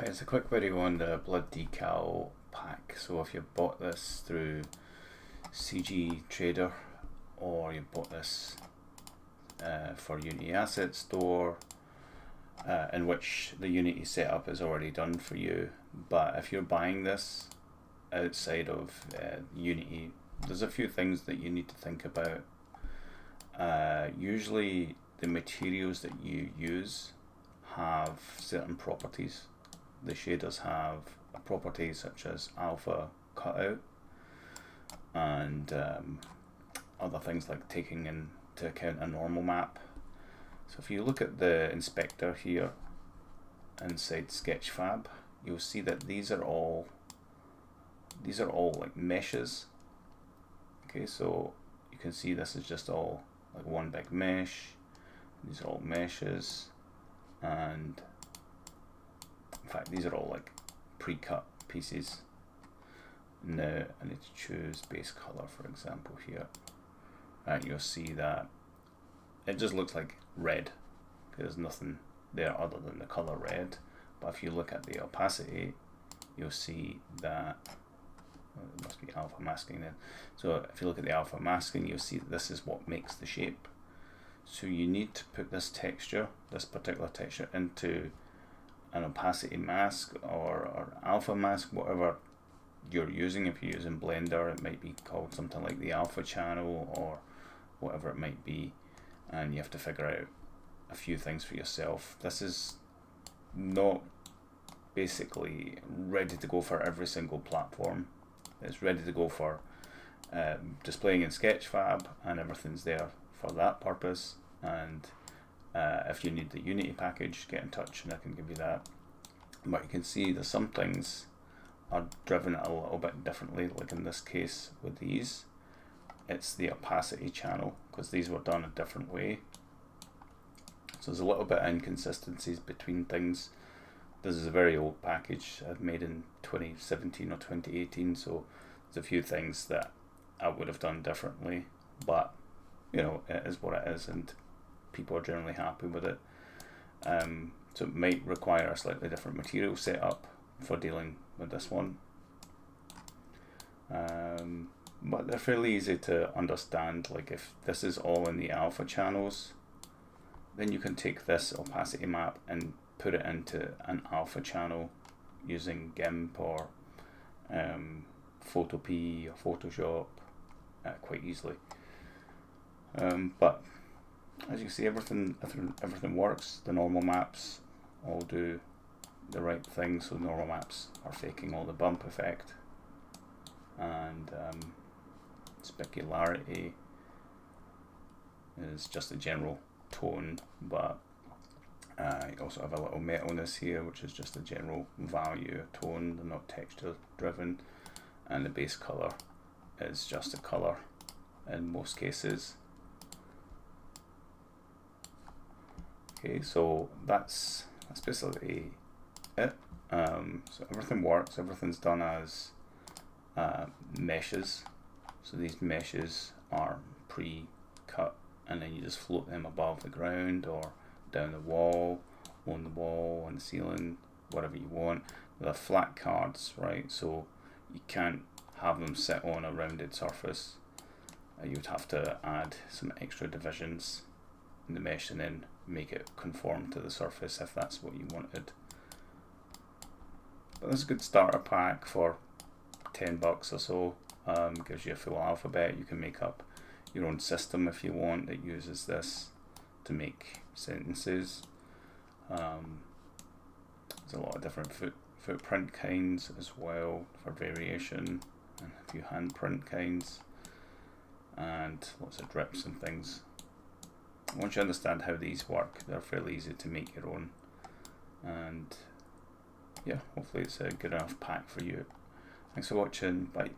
Hi, it's a quick video on the blood decal pack. So if you bought this through CG Trader, or you bought this for Unity Asset Store, in which the Unity setup is already done for you, but if you're buying this outside of Unity, there's a few things that you need to think about. Usually the materials that you use have certain properties. The shaders have a property such as alpha cutout, and other things like taking into account a normal map. So if you look at the inspector here inside Sketchfab, you'll see that these are all like meshes. Okay, so you can see this is just all like one big mesh. These are all meshes, and in fact these are all like pre-cut pieces. Now I need to choose base color, for example, here, and you'll see that it just looks like red. There's nothing there other than the color red. But if you look at the opacity, you'll see that it must be alpha masking then. So if you look at the alpha masking, you'll see that this is what makes the shape. So you need to put this texture, this particular texture, into an opacity mask or alpha mask, whatever you're using. If you're using Blender, it might be called something like the alpha channel or whatever it might be, and you have to figure out a few things for yourself. This is not basically ready to go for every single platform. It's ready to go for displaying in Sketchfab, and everything's there for that purpose. And if you need the Unity package, get in touch and I can give you that. But you can see that some things are driven a little bit differently. Like in this case with these, it's the opacity channel, because these were done a different way. So there's a little bit of inconsistencies between things. This is a very old package I've made in 2017 or 2018, so there's a few things that I would have done differently, but you know, it is what it is, and people are generally happy with it. So it might require a slightly different material setup for dealing with this one, but they're fairly easy to understand. Like if this is all in the alpha channels, then you can take this opacity map and put it into an alpha channel using GIMP or Photopea or Photoshop quite easily. But as you see, everything works. The normal maps all do the right thing. So normal maps are faking all the bump effect, and specularity is just a general tone, but you also have a little metalness here, which is just a general value tone. They're not texture driven, and the base color is just a color in most cases. Okay, so that's basically it. So everything works. Everything's done as meshes. So these meshes are pre-cut, and then you just float them above the ground or down the wall, on the ceiling, whatever you want. They're flat cards, right? So you can't have them sit on a rounded surface. You'd have to add some extra divisions in the mesh and then make it conform to the surface if that's what you wanted. But this is a good starter pack for $10 or so. Gives you a full alphabet. You can make up your own system if you want that uses this to make sentences. There's a lot of different footprint kinds as well for variation, and a few handprint kinds, and lots of drips and things. Once you understand how these work, they're fairly easy to make your own, and yeah, hopefully it's a good enough pack for you. Thanks for watching. Bye.